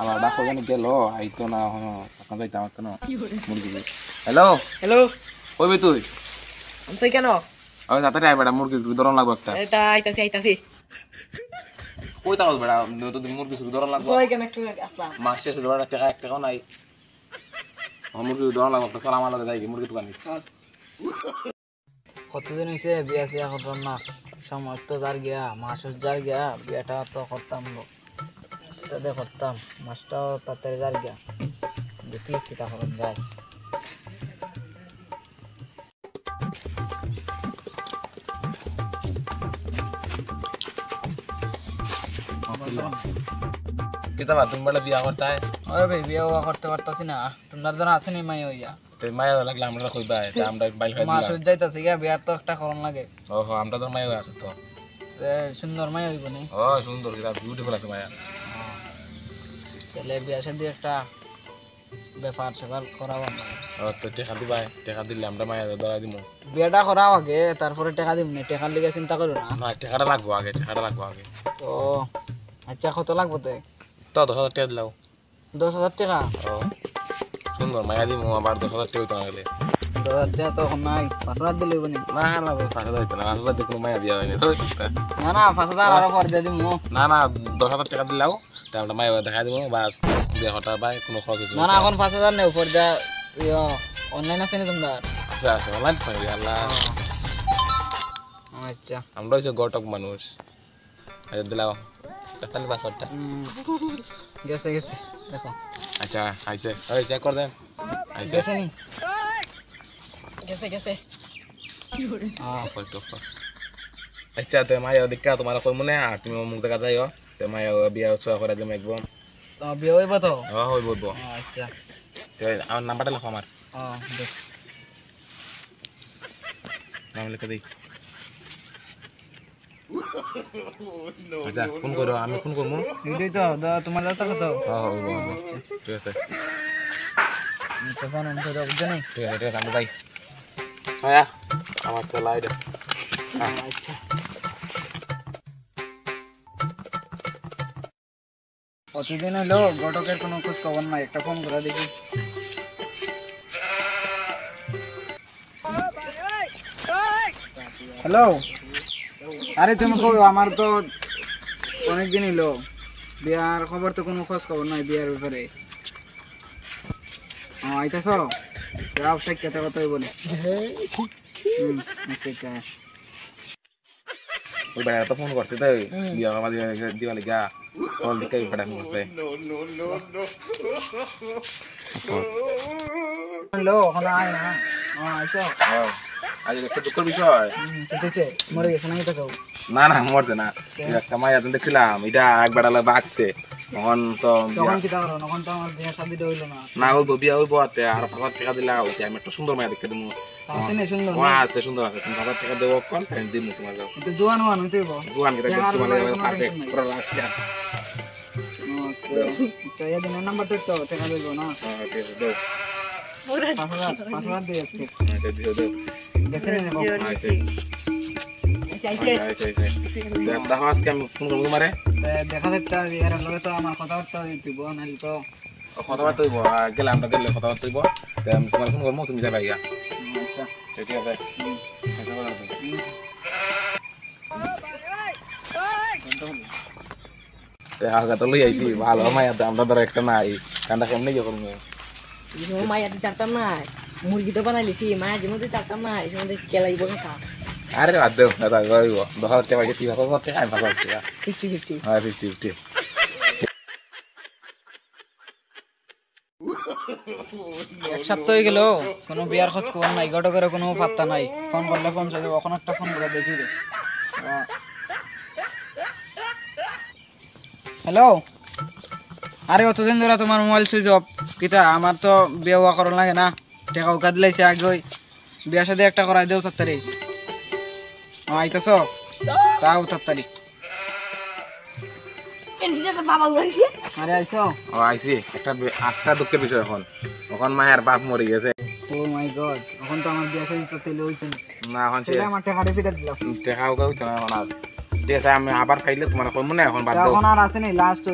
আমার ডাকো জানি গেল আইতো না এখন যাইতে আমার কেন মুরগি হ্যালো হ্যালো কইবি তুই তুই কেন ওই তাড়াতাড়ি আই বেটা মুরগি ধরন লাগবো একটা এটা আইতাছি কই তাকাস বেটা তো মুরগি ধরন লাগবো তুই কেন একটু আসলাম মাস শেষ ধরন টাকা এক টাকাও নাই মুরগি ধরন লাগবো একটা চল আমার লগে যাই মুরগি দোকানে চল কতদিন হয়েছে বিয়া টিয়া করতাম না সময় তো যার গিয়া মাস যার গিয়া বিয়াটা তো করতাম তাদের করতাম মাসটাও তাড়াতাড়ি যার গিয়া দেখি কিতা করন যায় কিতা তুমি বলে বিয়া করতে হয় ওই ভাই বিয়া উয়া করতে পারতাছি না তোমার জন্য আছে নি মাই হইয়া তুই মায়া লাগলে আমরা কইবা এটা আমরা বাইল খাই মাস দিলাম যাইতাছি গিয়া বিয়ার তো একটা করন লাগে ওহো আমরা তো মায়া আছে তো সুন্দর মাই হইব নি ও সুন্দর কিতা বিউটিফুল আছে মায়া তাহলে বিয়া শাদি একটা ব্যাপার সেবার করাবো না ও তো টাকা দিলে আমরা মায়া ধরা দিমু বিয়াটা করাও আগে তারপরে টাকা দিব না টাকার লিগে চিন্তা করো না না টাকাটা লাগবো আগে তো আচ্ছা কত লাগবে তো 10,000 টাকা দিলাও 10,000 টাকা ও সুন্দর মায়া দিমু আবার 10,000 টাকা হইতো না গেলে 10,000 টাকা তো নাই 5,000 দিলে হইব নি না না 5,000 হইতো না 5,000 দিয়ে কোনো মায়া বিয়া হয়নি না না 5,000 আরো পরে দিয়ে দিমু না না 10,000 টাকা দিলাও তা আমরা মায়া দেখা দিমু বাস বিয়া হঠাৎ বাই কোনো খরচ হইতো না না এখন 5,000 নেই উপর যা অনলাইন আছে নি তোমার আছে অনলাইন পাই আল্লাহ আচ্ছা আমরা হইছে গটক মানুষ আচ্ছা দিলাও তাহলে পাসওয়ার্ডটা গেছে দেখো আচ্ছা আইছে ওই চেক কর দেন আইছে গেছে নি গেছে কইতো আচ্ছা তে মায়া দেখা তোমার কই মনে আর তুমি মুখ জায়গা যাইও তে মায়া বিয়া ছোয়া করে দেম একদম তো বিয়ে হইব তো হই বলবো আচ্ছা তে আমার নাম্বারটা লেখো আমার দেখ নাম লিখে দেই আচ্ছা ফোন করো আমি ফোন করবো এইটাই তো তোমার দাদা কত ঠিক আছে তো ফোন অন করে বুঝছো নি ঠিক আছে আমরা যাই হ্যাঁ আমার স্যালাইড আচ্ছা কতদিন হলো ঘটকের কোনো খোঁজ খবর নাই একটা ফোন করে দেখি হ্যালো আরে তুমি কই আমার তো অনেকদিন হলো বিয়ার খবর তো কোনো খোঁজ খবর নাই বিয়ার ব্যাপারে আইতাছ যাও সাইক কথা কথা বলে আচ্ছা ওই বেড়া তো ফোন করছে তাই বিয়া আমার দিওয়া লাগা কল দিকে বেড়া ফোন করছে হ্যালো এখন আয় না আইছো আজ একটা দুঃখের বিষয় ঠিক মরে গেছে না এটা না না মরছে না একটা মায়া দেখছিলাম এটা এক বেড়ালে বাঁচছে তখন তো তখন কি দাও তখন তো আমার বিয়ে শাদিটা হইলো না না হইবো বিয়া হইবো আতে আর 5,000 টাকা দিলা ওকে আমি একটা সুন্দর মায়া দেখতে দেবো আছে না শুনলো আছে সুন্দর আছে 5,000 টাকা দেবো কোন টাইম দিমু তোমার যাও এটা জোয়ান ওয়ান হইতে হইব জোয়ান কে দেখতে তোমার কাটে পুরো লাস্ট যা আচ্ছা এই দিনের নাম্বারটা তো টাকা দেব না ঠিক আছে দাও 5,000 দিয়ে আজকে দিও দাও দেখে নেব দেখো আজকে আমি ফোন করবো তোমারে দেখা দেখতে এর লগে তো আমার কথাবার্তা হইতিব নাহলে তো কথাবার্তা হইব গেলে আমরা গেলে কথাবার্তা হইব আমি তোমার ফোন করবো তুমি যাবে গিয়া আচ্ছা ঠিক আছে আগা তো লই আইছি ভালো মায়া আমরা ধরো একটা নাই কান্দা কেমনি যখন মায়া দিতে পারতাম না মুরগি তো বানাইলিছি মায়া যেমন দিতে পারতাম না এই সময় কেলাইব কথা আরে বাদ দেও দাদা গইব 10,000 টাকা কি 3,000 টাকা 5,000 টাকা 50-50 হ্যাঁ 50-50 এক সপ্তাহ হয়ে গেল কোনো বিয়ার খোঁজ খবর নাই ঘটকের কোনো পাত্তা নাই ফোন করলে ফোন চলে ওখানে একটা ফোন করে দেখি রে হ্যালো আরে অতদিন ধরে তোমার মোবাইল সুইচ অফ কিতা আমার তো বিয়ে হওয়া করার লাগে না টাকা উকা দিলাইছে আগে বিয়ার সাথে একটা করাই দেও তাড়াতাড়ি আইতাছ তাও তাড়াতাড়ি আরে আইছো ও আইছি একটা দুঃখের বিষয় এখন মায়ের বাপ মরে গেছে ও মাই গড এখন তো আমার বিয়ে সাথে তো তেলে হইছে না এখন তাহলে আমার টাকাটা ফিরে দিলাম টাকা উকা হইতো না ঠিক আছে আমি আবার খাইলে তোমার কই মনে এখন বাদ দাও এখন আর আছে নাই লাস্ট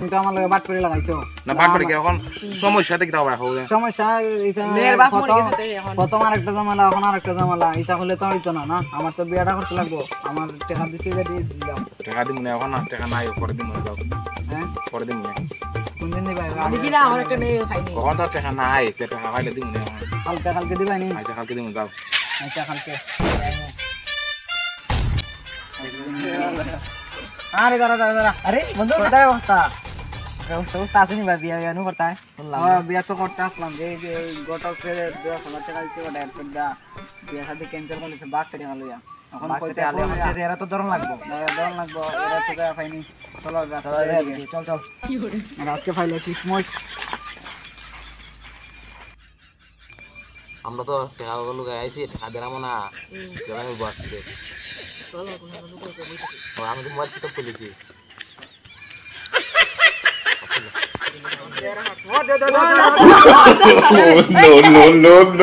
তুমি তো আমার লগে বাট করে লাগাইছো না বাট পড়ে এখন সমস্যা দেখতে হবে রাখো সমস্যা এটা মেয়ের বাপ মরে গেছে তাই এখন প্রথম আরেকটা ঝামেলা এখন আরেকটা ঝামেলা এটা হলে তো হইতো না না আমার তো বিয়াটা করতে লাগবো আমার টাকা দিতে দিয়ে দিলাম টাকা দিমু না এখন না টাকা নাই পরে দিমু যাও হ্যাঁ পরে দিমু না কোন দিন দিবাই দেখি না আমার একটা মেয়ে খাইনি কখন তো টাকা নাই টাকা খাইলে দিমু না কালকে কালকে দিবাই নি আচ্ছা কালকে দিমু যাও আচ্ছা কালকে আরে দাঁড়া দাঁড়া দাঁড়া আরে বন্ধু কোথায় অবস্থা অবস্থা আসেনি বা বিয়া বিয়া করতে হয় শুনলাম বিয়া তো করতে আসলাম যে যে গতকে 10,000 টাকা দিতে ওটা একটা বিয়া সাথে ক্যান্সেল করেছে বাদ ছেড়ে গেল এখন কইতে আলে এরা তো ধরন লাগবো এরা তো দেয়া পাইনি চলো চল চল আর আজকে ফাইলে কিসমত আমরা তো টাকা গুলো গাইছি টাকা দেরামো না আমি বসছে আমি তো মোবাইল তো খুলেছি no.